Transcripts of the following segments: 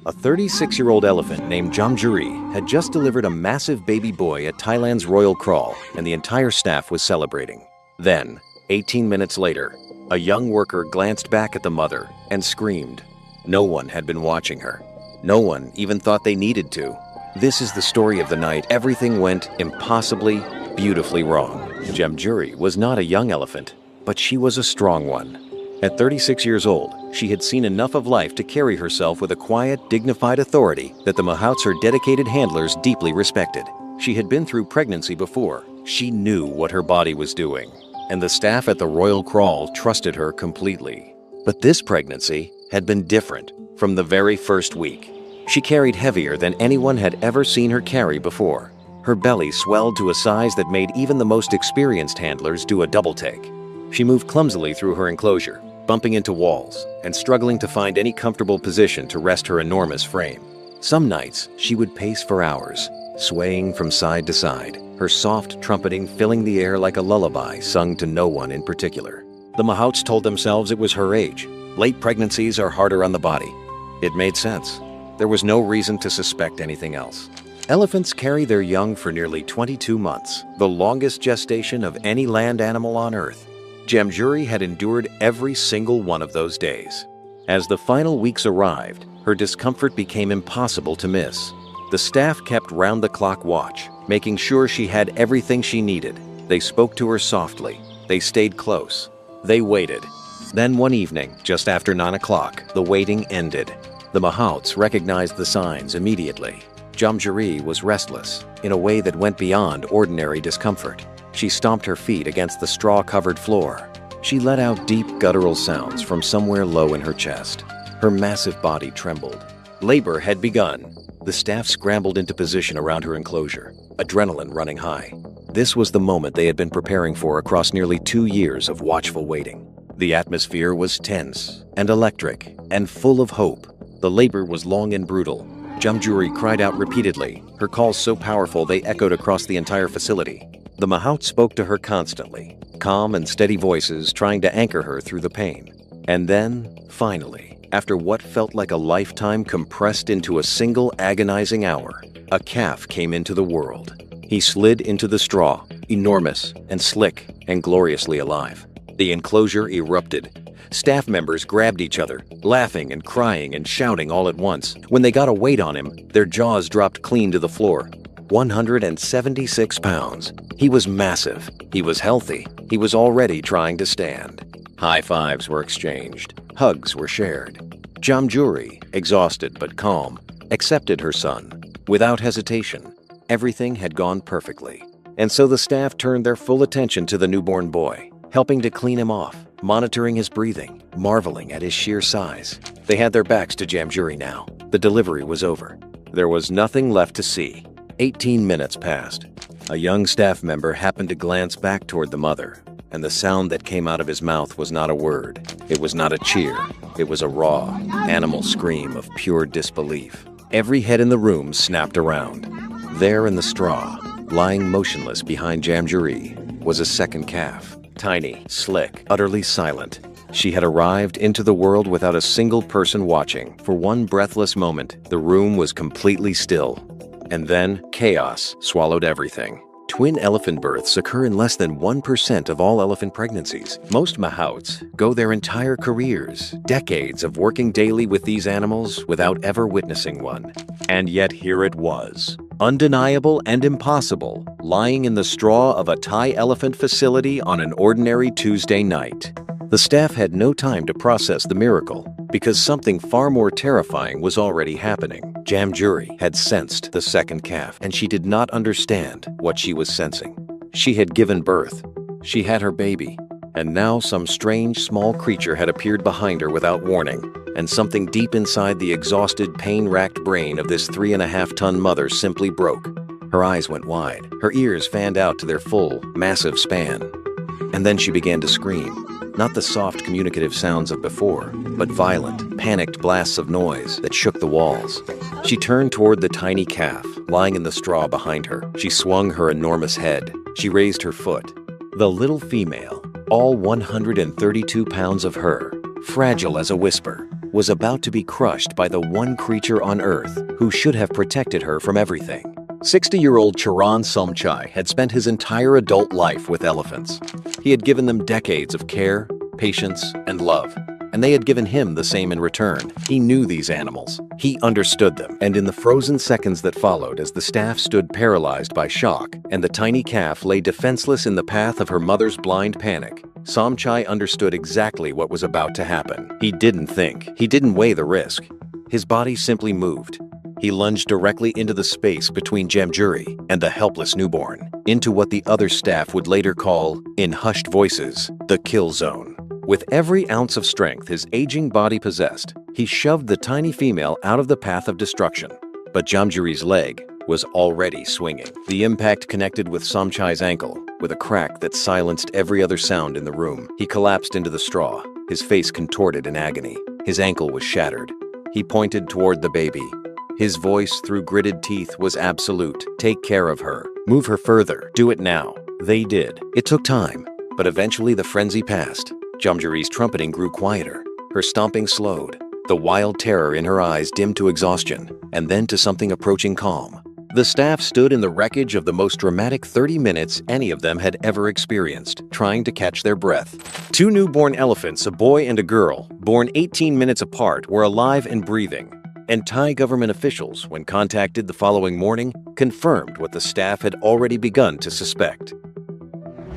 A 36-year-old elephant named Jamjuri had just delivered a massive baby boy at Thailand's Royal Crawl, and the entire staff was celebrating. Then, 18 minutes later, a young worker glanced back at the mother and screamed. No one had been watching her. No one even thought they needed to. This is the story of the night everything went impossibly, beautifully wrong. Jamjuri was not a young elephant, but she was a strong one. At 36 years old, she had seen enough of life to carry herself with a quiet, dignified authority that the Mahouts, her dedicated handlers, deeply respected. She had been through pregnancy before. She knew what her body was doing, and the staff at the Royal Crawl trusted her completely. But this pregnancy had been different from the very first week. She carried heavier than anyone had ever seen her carry before. Her belly swelled to a size that made even the most experienced handlers do a double take. She moved clumsily through her enclosure, bumping into walls and struggling to find any comfortable position to rest her enormous frame. Some nights, she would pace for hours, swaying from side to side, her soft trumpeting filling the air like a lullaby sung to no one in particular. The Mahouts told themselves it was her age. Late pregnancies are harder on the body. It made sense. There was no reason to suspect anything else. Elephants carry their young for nearly 22 months, the longest gestation of any land animal on Earth. Jamjuri had endured every single one of those days. As the final weeks arrived, her discomfort became impossible to miss. The staff kept round-the-clock watch, making sure she had everything she needed. They spoke to her softly. They stayed close. They waited. Then one evening, just after 9 o'clock, the waiting ended. The Mahouts recognized the signs immediately. Jamjuri was restless, in a way that went beyond ordinary discomfort. She stomped her feet against the straw-covered floor. She let out deep guttural sounds from somewhere low in her chest. Her massive body trembled. Labor had begun. The staff scrambled into position around her enclosure, adrenaline running high. This was the moment they had been preparing for across nearly 2 years of watchful waiting. The atmosphere was tense and electric and full of hope. The labor was long and brutal. Jamjuri cried out repeatedly, her calls so powerful they echoed across the entire facility. The Mahouts spoke to her constantly, calm and steady voices trying to anchor her through the pain. And then, finally, after what felt like a lifetime compressed into a single agonizing hour, a calf came into the world. He slid into the straw, enormous and slick and gloriously alive. The enclosure erupted. Staff members grabbed each other, laughing and crying and shouting all at once. When they got a weight on him, their jaws dropped clean to the floor. 176 pounds. He was massive. He was healthy. He was already trying to stand. High fives were exchanged. Hugs were shared. Jamjuri, exhausted but calm, accepted her son. Without hesitation, everything had gone perfectly. And so the staff turned their full attention to the newborn boy, helping to clean him off, monitoring his breathing, marveling at his sheer size. They had their backs to Jamjuri now. The delivery was over. There was nothing left to see. 18 minutes passed. A young staff member happened to glance back toward the mother, and the sound that came out of his mouth was not a word. It was not a cheer. It was a raw, animal scream of pure disbelief. Every head in the room snapped around. There in the straw, lying motionless behind Jamjuri, was a second calf. Tiny, slick, utterly silent. She had arrived into the world without a single person watching. For one breathless moment, the room was completely still. And then, chaos swallowed everything. Twin elephant births occur in less than 1% of all elephant pregnancies. Most Mahouts go their entire careers, decades of working daily with these animals without ever witnessing one. And yet here it was, undeniable and impossible, lying in the straw of a Thai elephant facility on an ordinary Tuesday night. The staff had no time to process the miracle, because something far more terrifying was already happening. Jamjuri had sensed the second calf, and she did not understand what she was sensing. She had given birth. She had her baby. And now some strange small creature had appeared behind her without warning, and something deep inside the exhausted, pain-racked brain of this 3.5-ton mother simply broke. Her eyes went wide. Her ears fanned out to their full, massive span. And then she began to scream. Not the soft, communicative sounds of before, but violent, panicked blasts of noise that shook the walls. She turned toward the tiny calf, lying in the straw behind her. She swung her enormous head. She raised her foot. The little female, all 132 pounds of her, fragile as a whisper, was about to be crushed by the one creature on Earth who should have protected her from everything. 60-year-old Charan Somchai had spent his entire adult life with elephants. He had given them decades of care, patience, and love, and they had given him the same in return. He knew these animals. He understood them. And in the frozen seconds that followed, as the staff stood paralyzed by shock and the tiny calf lay defenseless in the path of her mother's blind panic, Somchai understood exactly what was about to happen. He didn't think. He didn't weigh the risk. His body simply moved. He lunged directly into the space between Jamjuri and the helpless newborn, into what the other staff would later call, in hushed voices, the kill zone. With every ounce of strength his aging body possessed, he shoved the tiny female out of the path of destruction. But Jamjuri's leg was already swinging. The impact connected with Somchai's ankle, with a crack that silenced every other sound in the room. He collapsed into the straw, his face contorted in agony. His ankle was shattered. He pointed toward the baby. His voice through gritted teeth was absolute. Take care of her. Move her further. Do it now. They did. It took time, but eventually the frenzy passed. Jamjuri's trumpeting grew quieter. Her stomping slowed. The wild terror in her eyes dimmed to exhaustion, and then to something approaching calm. The staff stood in the wreckage of the most dramatic 30 minutes any of them had ever experienced, trying to catch their breath. Two newborn elephants, a boy and a girl, born 18 minutes apart, were alive and breathing. And Thai government officials, when contacted the following morning, confirmed what the staff had already begun to suspect.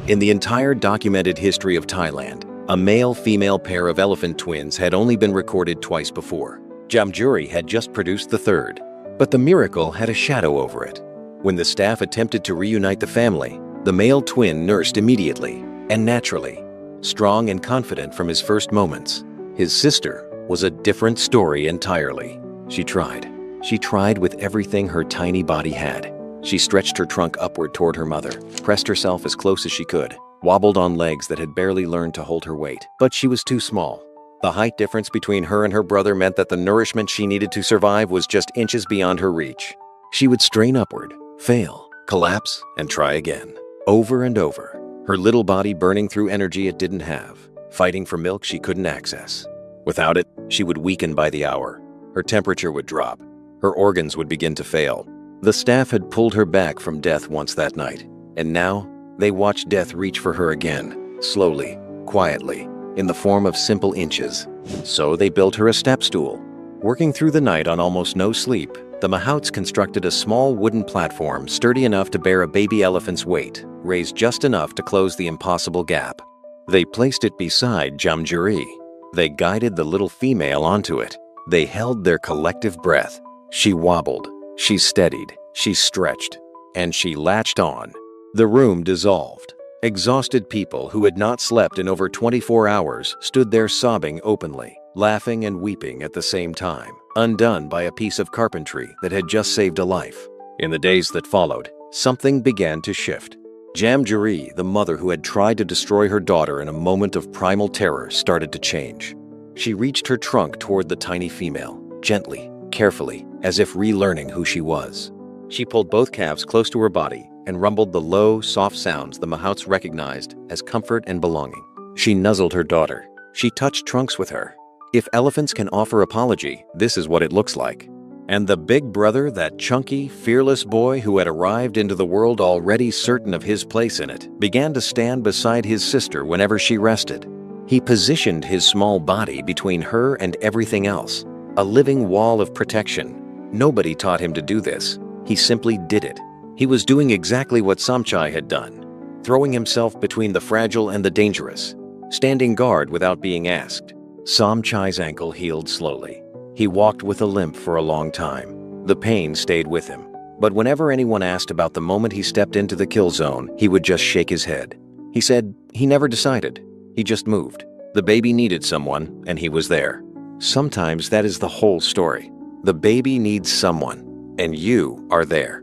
In the entire documented history of Thailand, a male-female pair of elephant twins had only been recorded twice before. Jamjuri had just produced the third, but the miracle had a shadow over it. When the staff attempted to reunite the family, the male twin nursed immediately and naturally, strong and confident from his first moments. His sister was a different story entirely. She tried with everything her tiny body had. She stretched her trunk upward toward her mother, pressed herself as close as she could, wobbled on legs that had barely learned to hold her weight. But she was too small. The height difference between her and her brother meant that the nourishment she needed to survive was just inches beyond her reach. She would strain upward, fail, collapse, and try again. Over and over, her little body burning through energy it didn't have, fighting for milk she couldn't access. Without it, she would weaken by the hour. Her temperature would drop. Her organs would begin to fail. The staff had pulled her back from death once that night, and now they watched death reach for her again, slowly, quietly, in the form of simple inches. So they built her a step stool. Working through the night on almost no sleep, the Mahouts constructed a small wooden platform sturdy enough to bear a baby elephant's weight, raised just enough to close the impossible gap. They placed it beside Jamjuri. They guided the little female onto it. They held their collective breath. She wobbled, she steadied, she stretched, and she latched on. The room dissolved. Exhausted people who had not slept in over 24 hours stood there sobbing openly, laughing and weeping at the same time, undone by a piece of carpentry that had just saved a life. In the days that followed, something began to shift. Jamjuri, the mother who had tried to destroy her daughter in a moment of primal terror, started to change. She reached her trunk toward the tiny female, gently, carefully, as if relearning who she was. She pulled both calves close to her body and rumbled the low, soft sounds the Mahouts recognized as comfort and belonging. She nuzzled her daughter. She touched trunks with her. If elephants can offer apology, this is what it looks like. And the big brother, that chunky, fearless boy who had arrived into the world already certain of his place in it, began to stand beside his sister whenever she rested. He positioned his small body between her and everything else, a living wall of protection. Nobody taught him to do this. He simply did it. He was doing exactly what Somchai had done, throwing himself between the fragile and the dangerous, standing guard without being asked. Somchai's ankle healed slowly. He walked with a limp for a long time. The pain stayed with him. But whenever anyone asked about the moment he stepped into the kill zone, he would just shake his head. He said he never decided. He just moved. The baby needed someone, and he was there. Sometimes that is the whole story. The baby needs someone, and you are there.